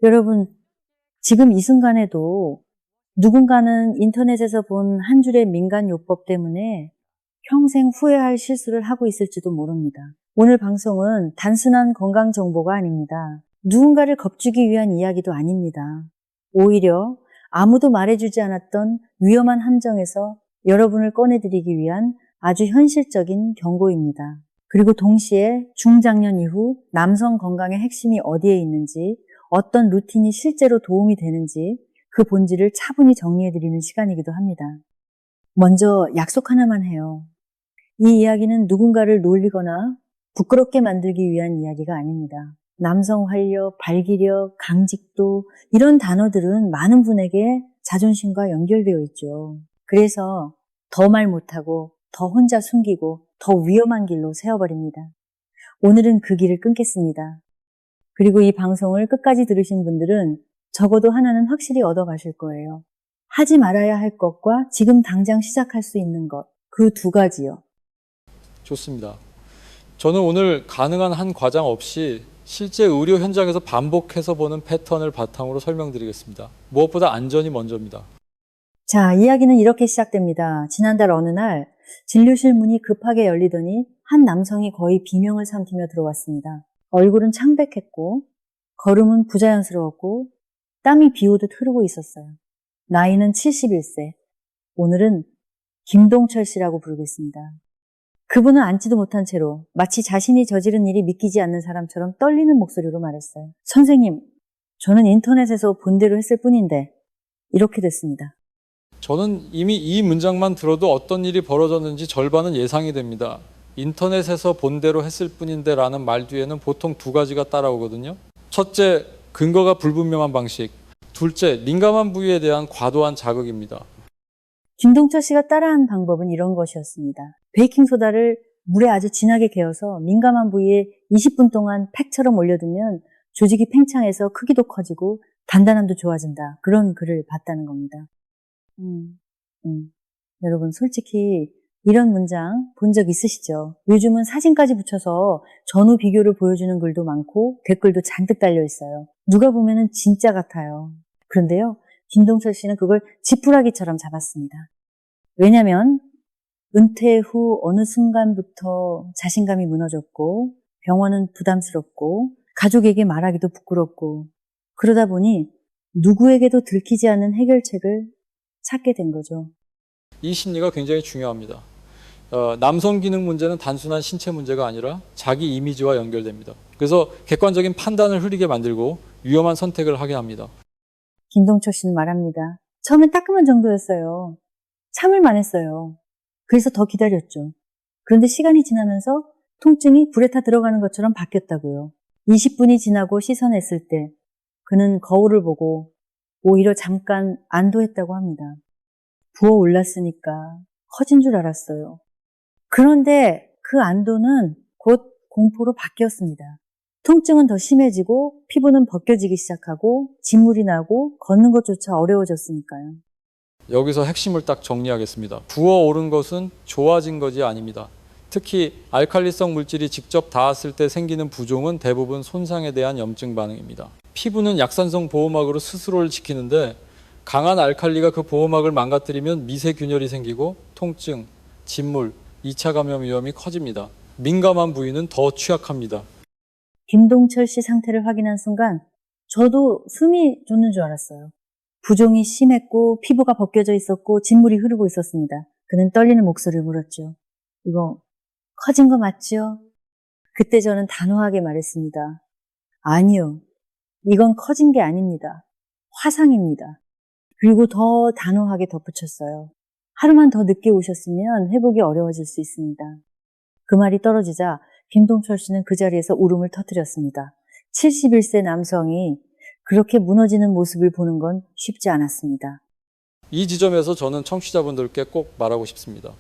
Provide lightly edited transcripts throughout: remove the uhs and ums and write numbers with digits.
여러분, 지금 이 순간에도 누군가는 인터넷에서 본 한 줄의 민간요법 때문에 평생 후회할 실수를 하고 있을지도 모릅니다. 오늘 방송은 단순한 건강 정보가 아닙니다. 누군가를 겁주기 위한 이야기도 아닙니다. 오히려 아무도 말해주지 않았던 위험한 함정에서 여러분을 꺼내드리기 위한 아주 현실적인 경고입니다. 그리고 동시에 중장년 이후 남성 건강의 핵심이 어디에 있는지, 어떤 루틴이 실제로 도움이 되는지 그 본질을 차분히 정리해드리는 시간이기도 합니다. 먼저 약속 하나만 해요. 이 이야기는 누군가를 놀리거나 부끄럽게 만들기 위한 이야기가 아닙니다. 남성 활력, 발기력, 강직도 이런 단어들은 많은 분에게 자존심과 연결되어 있죠. 그래서 더 말 못하고 더 혼자 숨기고 더 위험한 길로 세워버립니다. 오늘은 그 길을 끊겠습니다. 그리고 이 방송을 끝까지 들으신 분들은 적어도 하나는 확실히 얻어가실 거예요. 하지 말아야 할 것과 지금 당장 시작할 수 있는 것, 그 두 가지요. 좋습니다. 저는 오늘 가능한 한 과장 없이 실제 의료 현장에서 반복해서 보는 패턴을 바탕으로 설명드리겠습니다. 무엇보다 안전이 먼저입니다. 자, 이야기는 이렇게 시작됩니다. 지난달 어느 날 진료실 문이 급하게 열리더니 한 남성이 거의 비명을 삼키며 들어왔습니다. 얼굴은 창백했고 걸음은 부자연스러웠고 땀이 비오듯 흐르고 있었어요. 나이는 71세. 오늘은 김동철 씨라고 부르겠습니다. 그분은 앉지도 못한 채로 마치 자신이 저지른 일이 믿기지 않는 사람처럼 떨리는 목소리로 말했어요. 선생님, 저는 인터넷에서 본 대로 했을 뿐인데 이렇게 됐습니다. 저는 이미 이 문장만 들어도 어떤 일이 벌어졌는지 절반은 예상이 됩니다. 인터넷에서 본 대로 했을 뿐인데 라는 말 뒤에는 보통 두 가지가 따라오거든요. 첫째, 근거가 불분명한 방식. 둘째, 민감한 부위에 대한 과도한 자극입니다. 김동철 씨가 따라한 방법은 이런 것이었습니다. 베이킹소다를 물에 아주 진하게 개어서 민감한 부위에 20분 동안 팩처럼 올려두면 조직이 팽창해서 크기도 커지고 단단함도 좋아진다. 그런 글을 봤다는 겁니다. 여러분 솔직히 이런 문장 본 적 있으시죠? 요즘은 사진까지 붙여서 전후 비교를 보여주는 글도 많고 댓글도 잔뜩 달려 있어요. 누가 보면은 진짜 같아요. 그런데요, 김동철 씨는 그걸 지푸라기처럼 잡았습니다. 왜냐면 은퇴 후 어느 순간부터 자신감이 무너졌고 병원은 부담스럽고 가족에게 말하기도 부끄럽고 그러다 보니 누구에게도 들키지 않는 해결책을 찾게 된 거죠. 이 심리가 굉장히 중요합니다. 남성 기능 문제는 단순한 신체 문제가 아니라 자기 이미지와 연결됩니다. 그래서 객관적인 판단을 흐리게 만들고 위험한 선택을 하게 합니다. 김동철 씨는 말합니다. 처음엔 따끔한 정도였어요. 참을만 했어요. 그래서 더 기다렸죠. 그런데 시간이 지나면서 통증이 불에 타 들어가는 것처럼 바뀌었다고요. 20분이 지나고 씻어냈을 때 그는 거울을 보고 오히려 잠깐 안도했다고 합니다. 부어올랐으니까 커진 줄 알았어요. 그런데 그 안도는 곧 공포로 바뀌었습니다. 통증은 더 심해지고 피부는 벗겨지기 시작하고 진물이 나고 걷는 것조차 어려워졌으니까요. 여기서 핵심을 딱 정리하겠습니다. 부어오른 것은 좋아진 것이 아닙니다. 특히 알칼리성 물질이 직접 닿았을 때 생기는 부종은 대부분 손상에 대한 염증 반응입니다. 피부는 약산성 보호막으로 스스로를 지키는데 강한 알칼리가 그 보호막을 망가뜨리면 미세균열이 생기고 통증, 진물, 2차 감염 위험이 커집니다. 민감한 부위는 더 취약합니다. 김동철 씨 상태를 확인한 순간 저도 숨이 돋는 줄 알았어요. 부종이 심했고 피부가 벗겨져 있었고 진물이 흐르고 있었습니다. 그는 떨리는 목소리를 물었죠. 이거 커진 거 맞죠? 그때 저는 단호하게 말했습니다. 아니요. 이건 커진 게 아닙니다. 화상입니다. 그리고 더 단호하게 덧붙였어요. 하루만 더 늦게 오셨으면 회복이 어려워질 수 있습니다. 그 말이 떨어지자 김동철 씨는 그 자리에서 울음을 터뜨렸습니다. 71세 남성이 그렇게 무너지는 모습을 보는 건 쉽지 않았습니다. 이 지점에서 저는 청취자분들께 꼭 말하고 싶습니다.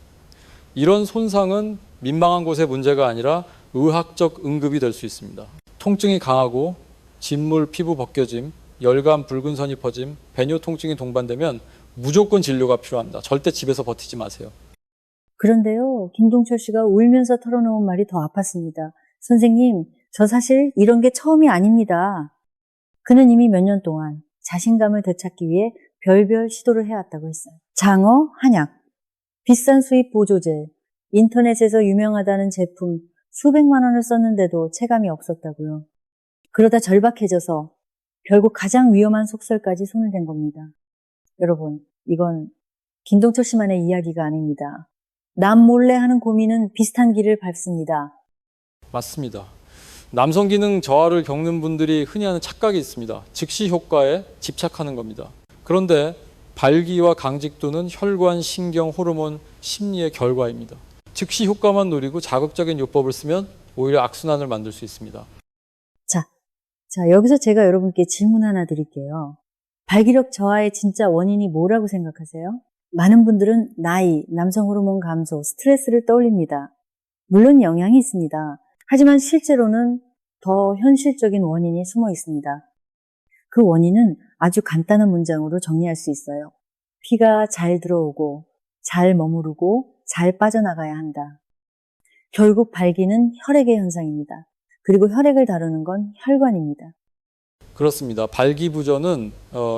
이런 손상은 민망한 곳의 문제가 아니라 의학적 응급이 될 수 있습니다. 통증이 강하고 진물, 피부 벗겨짐, 열감, 붉은 선이 퍼짐, 배뇨 통증이 동반되면 무조건 진료가 필요합니다. 절대 집에서 버티지 마세요. 그런데요, 김동철 씨가 울면서 털어놓은 말이 더 아팠습니다. 선생님, 저 사실 이런 게 처음이 아닙니다. 그는 이미 몇 년 동안 자신감을 되찾기 위해 별별 시도를 해왔다고 했어요. 장어, 한약, 비싼 수입 보조제, 인터넷에서 유명하다는 제품 수백만 원을 썼는데도 체감이 없었다고요. 그러다 절박해져서 결국 가장 위험한 속설까지 손을 댄 겁니다. 여러분, 이건 김동철 씨만의 이야기가 아닙니다. 남 몰래 하는 고민은 비슷한 길을 밟습니다. 맞습니다. 남성 기능 저하를 겪는 분들이 흔히 하는 착각이 있습니다. 즉시 효과에 집착하는 겁니다. 그런데 발기와 강직도는 혈관, 신경, 호르몬, 심리의 결과입니다. 즉시 효과만 노리고 자극적인 요법을 쓰면 오히려 악순환을 만들 수 있습니다. 자, 여기서 제가 여러분께 질문 하나 드릴게요. 발기력 저하의 진짜 원인이 뭐라고 생각하세요? 많은 분들은 나이, 남성 호르몬 감소, 스트레스를 떠올립니다. 물론 영향이 있습니다. 하지만 실제로는 더 현실적인 원인이 숨어 있습니다. 그 원인은 아주 간단한 문장으로 정리할 수 있어요. 피가 잘 들어오고, 잘 머무르고, 잘 빠져나가야 한다. 결국 발기는 혈액의 현상입니다. 그리고 혈액을 다루는 건 혈관입니다. 그렇습니다. 발기부전은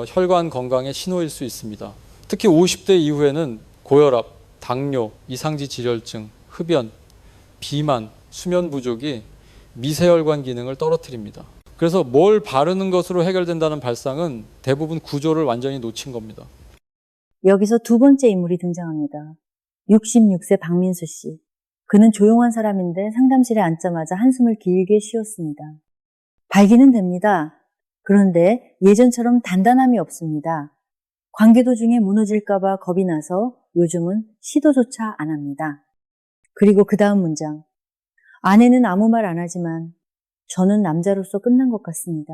혈관 건강의 신호일 수 있습니다. 특히 50대 이후에는 고혈압, 당뇨, 이상지 질혈증, 흡연, 비만, 수면 부족이 미세혈관 기능을 떨어뜨립니다. 그래서 뭘 바르는 것으로 해결된다는 발상은 대부분 구조를 완전히 놓친 겁니다. 여기서 두 번째 인물이 등장합니다. 66세 박민수 씨. 그는 조용한 사람인데 상담실에 앉자마자 한숨을 길게 쉬었습니다. 발기는 됩니다. 그런데 예전처럼 단단함이 없습니다. 관계 도중에 무너질까봐 겁이 나서 요즘은 시도조차 안 합니다. 그리고 그 다음 문장. 아내는 아무 말 안 하지만 저는 남자로서 끝난 것 같습니다.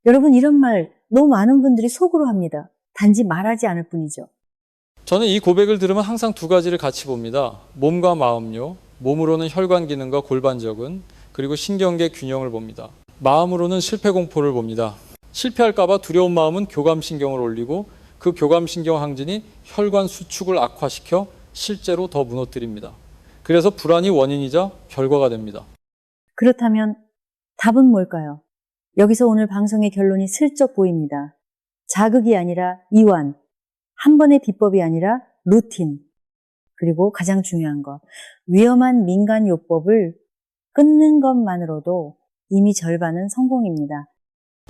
여러분, 이런 말 너무 많은 분들이 속으로 합니다. 단지 말하지 않을 뿐이죠. 저는 이 고백을 들으면 항상 두 가지를 같이 봅니다. 몸과 마음요. 몸으로는 혈관 기능과 골반적은, 그리고 신경계 균형을 봅니다. 마음으로는 실패 공포를 봅니다. 실패할까봐 두려운 마음은 교감신경을 올리고 그 교감신경 항진이 혈관 수축을 악화시켜 실제로 더 무너뜨립니다. 그래서 불안이 원인이자 결과가 됩니다. 그렇다면 답은 뭘까요? 여기서 오늘 방송의 결론이 슬쩍 보입니다. 자극이 아니라 이완, 한 번의 비법이 아니라 루틴, 그리고 가장 중요한 것, 위험한 민간 요법을 끊는 것만으로도 이미 절반은 성공입니다.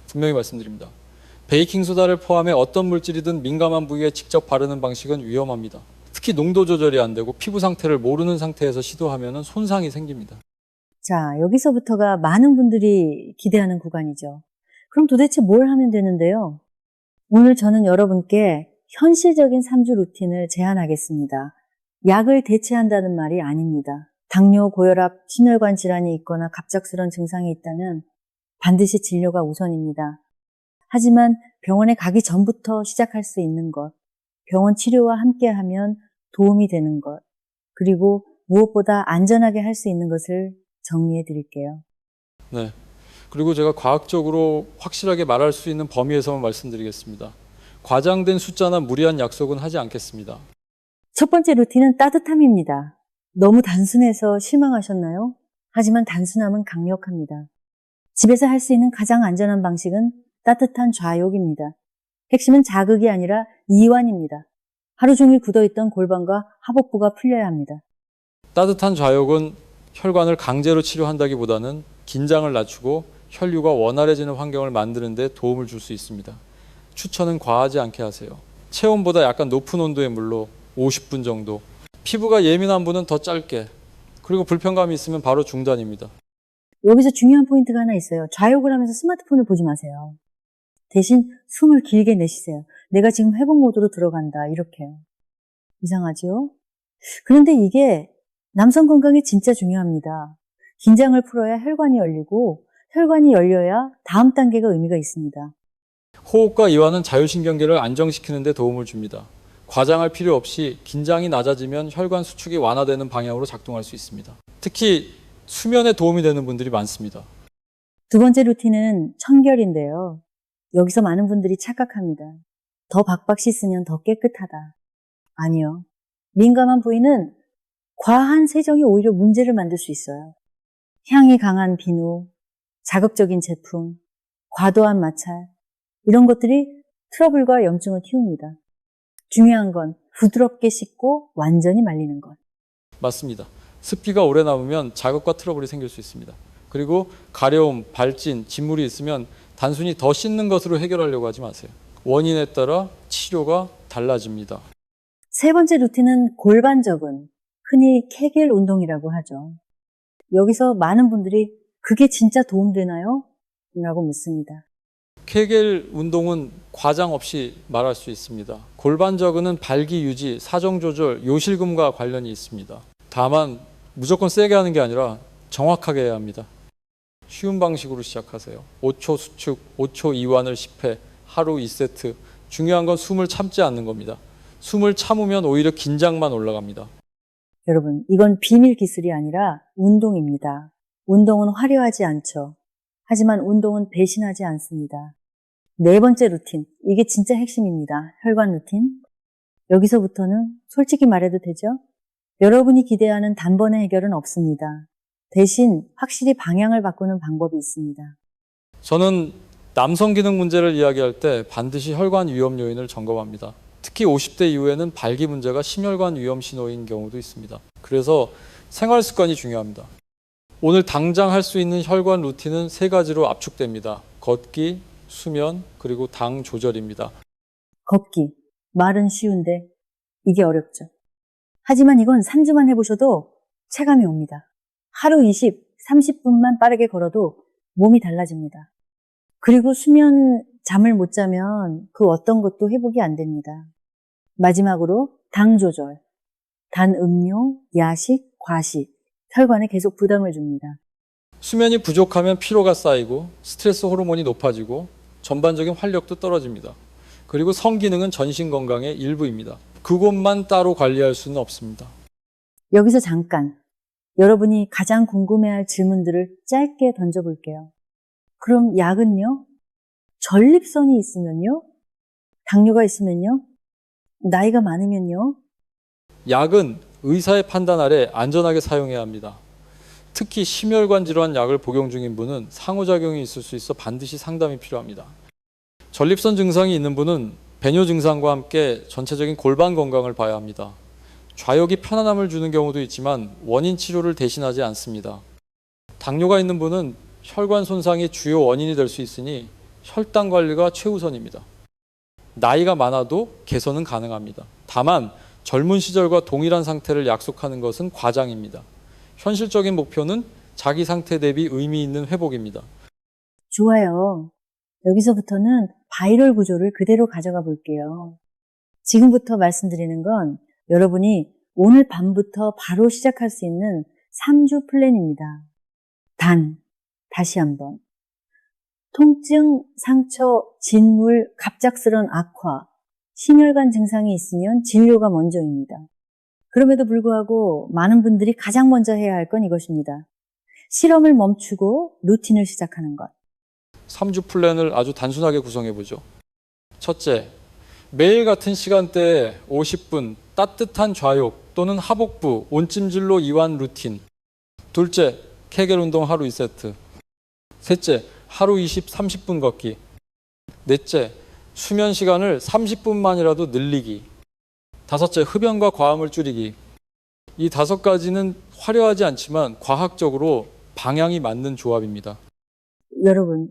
분명히 말씀드립니다. 베이킹소다를 포함해 어떤 물질이든 민감한 부위에 직접 바르는 방식은 위험합니다. 특히 농도 조절이 안 되고 피부 상태를 모르는 상태에서 시도하면 손상이 생깁니다. 자, 여기서부터가 많은 분들이 기대하는 구간이죠. 그럼 도대체 뭘 하면 되는데요? 오늘 저는 여러분께 현실적인 3주 루틴을 제안하겠습니다. 약을 대체한다는 말이 아닙니다. 당뇨, 고혈압, 심혈관 질환이 있거나 갑작스런 증상이 있다면 반드시 진료가 우선입니다. 하지만 병원에 가기 전부터 시작할 수 있는 것, 병원 치료와 함께하면 도움이 되는 것, 그리고 무엇보다 안전하게 할 수 있는 것을 정리해 드릴게요. 네. 그리고 제가 과학적으로 확실하게 말할 수 있는 범위에서만 말씀드리겠습니다. 과장된 숫자나 무리한 약속은 하지 않겠습니다. 첫 번째 루틴은 따뜻함입니다. 너무 단순해서 실망하셨나요? 하지만 단순함은 강력합니다. 집에서 할 수 있는 가장 안전한 방식은 따뜻한 좌욕입니다. 핵심은 자극이 아니라 이완입니다. 하루 종일 굳어있던 골반과 하복부가 풀려야 합니다. 따뜻한 좌욕은 혈관을 강제로 치료한다기보다는 긴장을 낮추고 혈류가 원활해지는 환경을 만드는 데 도움을 줄 수 있습니다. 추천은 과하지 않게 하세요. 체온보다 약간 높은 온도의 물로 50분 정도. 피부가 예민한 분은 더 짧게. 그리고 불편감이 있으면 바로 중단입니다. 여기서 중요한 포인트가 하나 있어요. 좌욕을 하면서 스마트폰을 보지 마세요. 대신 숨을 길게 내쉬세요. 내가 지금 회복 모드로 들어간다. 이렇게요. 이상하죠? 그런데 이게 남성 건강에 진짜 중요합니다. 긴장을 풀어야 혈관이 열리고 혈관이 열려야 다음 단계가 의미가 있습니다. 호흡과 이완은 자율신경계를 안정시키는 데 도움을 줍니다. 과장할 필요 없이 긴장이 낮아지면 혈관 수축이 완화되는 방향으로 작동할 수 있습니다. 특히 수면에 도움이 되는 분들이 많습니다. 두 번째 루틴은 청결인데요. 여기서 많은 분들이 착각합니다. 더 박박 씻으면 더 깨끗하다. 아니요. 민감한 부위는 과한 세정이 오히려 문제를 만들 수 있어요. 향이 강한 비누, 자극적인 제품, 과도한 마찰, 이런 것들이 트러블과 염증을 키웁니다. 중요한 건 부드럽게 씻고 완전히 말리는 것. 맞습니다. 습기가 오래 남으면 자극과 트러블이 생길 수 있습니다. 그리고 가려움, 발진, 진물이 있으면 단순히 더 씻는 것으로 해결하려고 하지 마세요. 원인에 따라 치료가 달라집니다. 세 번째 루틴은 골반적은 흔히 케겔 운동이라고 하죠. 여기서 많은 분들이 그게 진짜 도움되나요? 라고 묻습니다. 케겔 운동은 과장 없이 말할 수 있습니다. 골반저근은 발기 유지, 사정 조절, 요실금과 관련이 있습니다. 다만 무조건 세게 하는 게 아니라 정확하게 해야 합니다. 쉬운 방식으로 시작하세요. 5초 수축, 5초 이완을 10회, 하루 2세트. 중요한 건 숨을 참지 않는 겁니다. 숨을 참으면 오히려 긴장만 올라갑니다. 여러분, 이건 비밀 기술이 아니라 운동입니다. 운동은 화려하지 않죠. 하지만 운동은 배신하지 않습니다. 네 번째 루틴, 이게 진짜 핵심입니다. 혈관 루틴. 여기서부터는 솔직히 말해도 되죠? 여러분이 기대하는 단번에 해결은 없습니다. 대신 확실히 방향을 바꾸는 방법이 있습니다. 저는 남성 기능 문제를 이야기할 때 반드시 혈관 위험 요인을 점검합니다. 특히 50대 이후에는 발기 문제가 심혈관 위험 신호인 경우도 있습니다. 그래서 생활 습관이 중요합니다. 오늘 당장 할 수 있는 혈관 루틴은 세 가지로 압축됩니다. 걷기, 수면, 그리고 당 조절입니다. 걷기. 말은 쉬운데 이게 어렵죠. 하지만 이건 3주만 해보셔도 체감이 옵니다. 하루 20, 30분만 빠르게 걸어도 몸이 달라집니다. 그리고 수면, 잠을 못 자면 그 어떤 것도 회복이 안 됩니다. 마지막으로 당 조절. 단 음료, 야식, 과식. 혈관에 계속 부담을 줍니다. 수면이 부족하면 피로가 쌓이고 스트레스 호르몬이 높아지고 전반적인 활력도 떨어집니다. 그리고 성기능은 전신 건강의 일부입니다. 그것만 따로 관리할 수는 없습니다. 여기서 잠깐 여러분이 가장 궁금해할 질문들을 짧게 던져볼게요. 그럼 약은요? 전립선이 있으면요? 당뇨가 있으면요? 나이가 많으면요? 약은 의사의 판단 아래 안전하게 사용해야 합니다. 특히 심혈관 질환 약을 복용 중인 분은 상호작용이 있을 수 있어 반드시 상담이 필요합니다. 전립선 증상이 있는 분은 배뇨 증상과 함께 전체적인 골반 건강을 봐야 합니다. 좌욕이 편안함을 주는 경우도 있지만 원인 치료를 대신하지 않습니다. 당뇨가 있는 분은 혈관 손상이 주요 원인이 될 수 있으니 혈당 관리가 최우선입니다. 나이가 많아도 개선은 가능합니다. 다만 젊은 시절과 동일한 상태를 약속하는 것은 과장입니다. 현실적인 목표는 자기 상태 대비 의미 있는 회복입니다. 좋아요. 여기서부터는 바이럴 구조를 그대로 가져가 볼게요. 지금부터 말씀드리는 건 여러분이 오늘 밤부터 바로 시작할 수 있는 3주 플랜입니다. 다시 한번. 통증, 상처, 진물, 갑작스런 악화, 심혈관 증상이 있으면 진료가 먼저입니다. 그럼에도 불구하고 많은 분들이 가장 먼저 해야 할 건 이것입니다. 실험을 멈추고 루틴을 시작하는 것. 3주 플랜을 아주 단순하게 구성해보죠. 첫째, 매일 같은 시간대에 50분 따뜻한 좌욕 또는 하복부, 온찜질로 이완 루틴. 둘째, 케겔 운동 하루 2세트. 셋째, 하루 20, 30분 걷기. 넷째, 수면 시간을 30분만이라도 늘리기. 다섯째, 흡연과 과음을 줄이기. 이 5가지는 화려하지 않지만 과학적으로 방향이 맞는 조합입니다. 여러분,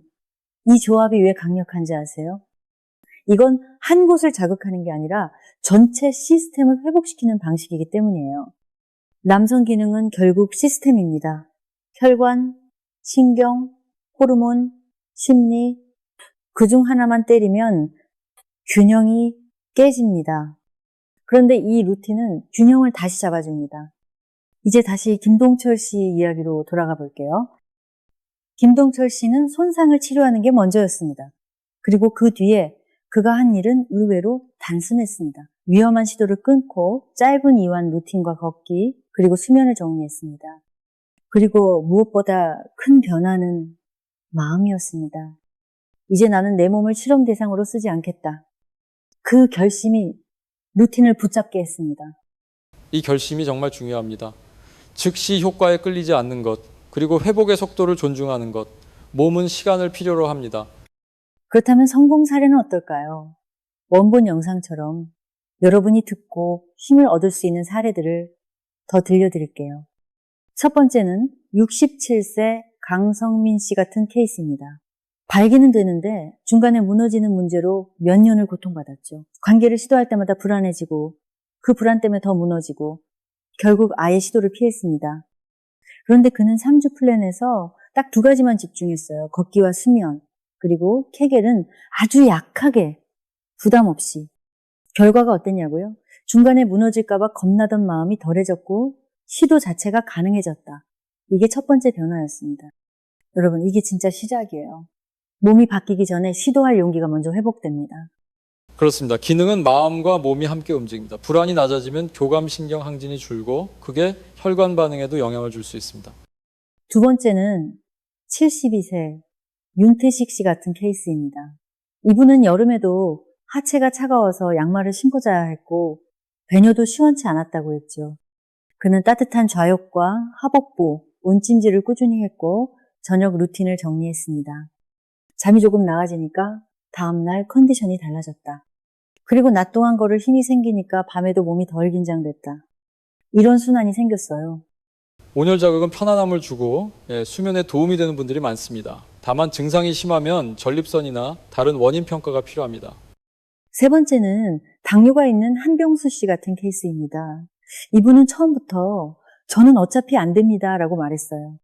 이 조합이 왜 강력한지 아세요? 이건 한 곳을 자극하는 게 아니라 전체 시스템을 회복시키는 방식이기 때문이에요. 남성 기능은 결국 시스템입니다. 혈관, 신경, 호르몬, 심리, 그중 하나만 때리면 균형이 깨집니다. 그런데 이 루틴은 균형을 다시 잡아줍니다. 이제 다시 김동철 씨 이야기로 돌아가 볼게요. 김동철 씨는 손상을 치료하는 게 먼저였습니다. 그리고 그 뒤에 그가 한 일은 의외로 단순했습니다. 위험한 시도를 끊고 짧은 이완 루틴과 걷기, 그리고 수면을 정리했습니다. 그리고 무엇보다 큰 변화는 마음이었습니다. 이제 나는 내 몸을 실험 대상으로 쓰지 않겠다. 그 결심이 루틴을 붙잡게 했습니다. 이 결심이 정말 중요합니다. 즉시 효과에 끌리지 않는 것, 그리고 회복의 속도를 존중하는 것, 몸은 시간을 필요로 합니다. 그렇다면 성공 사례는 어떨까요? 원본 영상처럼 여러분이 듣고 힘을 얻을 수 있는 사례들을 더 들려드릴게요. 첫 번째는 67세 강성민 씨 같은 케이스입니다. 발기는 되는데 중간에 무너지는 문제로 몇 년을 고통받았죠. 관계를 시도할 때마다 불안해지고 그 불안 때문에 더 무너지고 결국 아예 시도를 피했습니다. 그런데 그는 3주 플랜에서 딱 2가지만 집중했어요. 걷기와 수면, 그리고 케겔은 아주 약하게 부담 없이. 결과가 어땠냐고요? 중간에 무너질까 봐 겁나던 마음이 덜해졌고 시도 자체가 가능해졌다. 이게 첫 번째 변화였습니다. 여러분, 이게 진짜 시작이에요. 몸이 바뀌기 전에 시도할 용기가 먼저 회복됩니다. 그렇습니다. 기능은 마음과 몸이 함께 움직입니다. 불안이 낮아지면 교감신경 항진이 줄고 그게 혈관 반응에도 영향을 줄 수 있습니다. 두 번째는 72세 윤태식 씨 같은 케이스입니다. 이분은 여름에도 하체가 차가워서 양말을 신고 자야 했고 배뇨도 시원치 않았다고 했죠. 그는 따뜻한 좌욕과 하복부, 온찜질을 꾸준히 했고 저녁 루틴을 정리했습니다. 잠이 조금 나아지니까 다음날 컨디션이 달라졌다. 그리고 낮 동안 걸을 힘이 생기니까 밤에도 몸이 덜 긴장됐다. 이런 순환이 생겼어요. 온열 자극은 편안함을 주고 수면에 도움이 되는 분들이 많습니다. 다만 증상이 심하면 전립선이나 다른 원인 평가가 필요합니다. 세 번째는 당뇨가 있는 한병수 씨 같은 케이스입니다. 이분은 처음부터 저는 어차피 안 됩니다 라고 말했어요.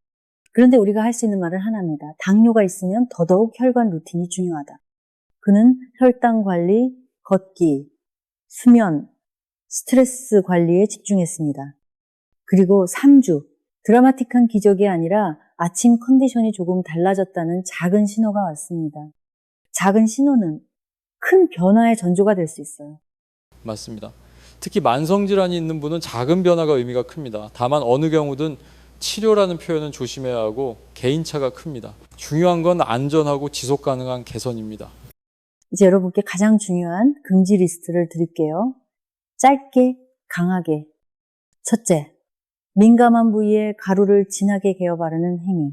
그런데 우리가 할 수 있는 말은 하나입니다. 당뇨가 있으면 더더욱 혈관 루틴이 중요하다. 그는 혈당 관리, 걷기, 수면, 스트레스 관리에 집중했습니다. 그리고 3주, 드라마틱한 기적이 아니라 아침 컨디션이 조금 달라졌다는 작은 신호가 왔습니다. 작은 신호는 큰 변화의 전조가 될 수 있어요. 맞습니다. 특히 만성질환이 있는 분은 작은 변화가 의미가 큽니다. 다만 어느 경우든 치료라는 표현은 조심해야 하고 개인차가 큽니다. 중요한 건 안전하고 지속 가능한 개선입니다. 이제 여러분께 가장 중요한 금지 리스트를 드릴게요. 짧게, 강하게. 첫째, 민감한 부위에 가루를 진하게 개어 바르는 행위.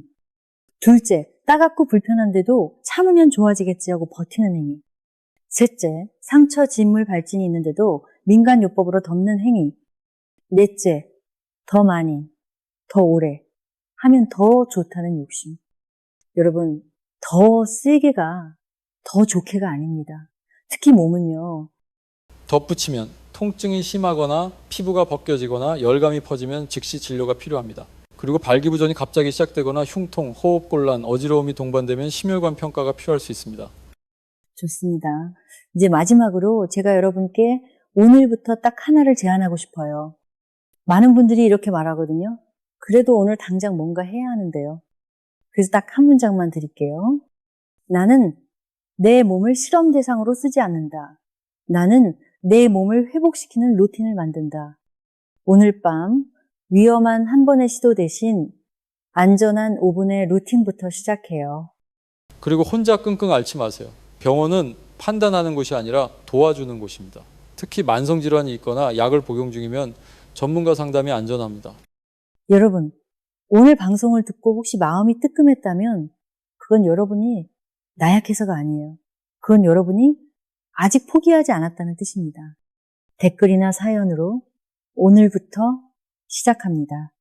둘째, 따갑고 불편한데도 참으면 좋아지겠지 하고 버티는 행위. 셋째, 상처 진물 발진이 있는데도 민간요법으로 덮는 행위. 넷째, 더 많이, 더 오래 하면 더 좋다는 욕심. 여러분, 더 세게가 더 좋게가 아닙니다. 특히 몸은요. 덧붙이면 통증이 심하거나 피부가 벗겨지거나 열감이 퍼지면 즉시 진료가 필요합니다. 그리고 발기부전이 갑자기 시작되거나 흉통, 호흡곤란, 어지러움이 동반되면 심혈관 평가가 필요할 수 있습니다. 좋습니다. 이제 마지막으로 제가 여러분께 오늘부터 딱 하나를 제안하고 싶어요. 많은 분들이 이렇게 말하거든요. 그래도 오늘 당장 뭔가 해야 하는데요. 그래서 딱 한 문장만 드릴게요. 나는 내 몸을 실험 대상으로 쓰지 않는다. 나는 내 몸을 회복시키는 루틴을 만든다. 오늘 밤 위험한 한 번의 시도 대신 안전한 5분의 루틴부터 시작해요. 그리고 혼자 끙끙 앓지 마세요. 병원은 판단하는 곳이 아니라 도와주는 곳입니다. 특히 만성질환이 있거나 약을 복용 중이면 전문가 상담이 안전합니다. 여러분, 오늘 방송을 듣고 혹시 마음이 뜨끔했다면 그건 여러분이 나약해서가 아니에요. 그건 여러분이 아직 포기하지 않았다는 뜻입니다. 댓글이나 사연으로 오늘부터 시작합니다.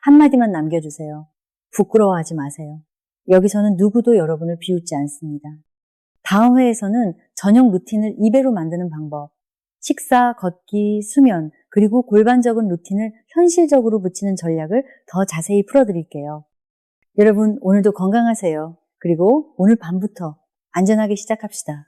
한마디만 남겨주세요. 부끄러워하지 마세요. 여기서는 누구도 여러분을 비웃지 않습니다. 다음 회에서는 저녁 루틴을 2배로 만드는 방법, 식사, 걷기, 수면, 그리고 골반적인 루틴을 현실적으로 붙이는 전략을 더 자세히 풀어드릴게요. 여러분, 오늘도 건강하세요. 그리고 오늘 밤부터 안전하게 시작합시다.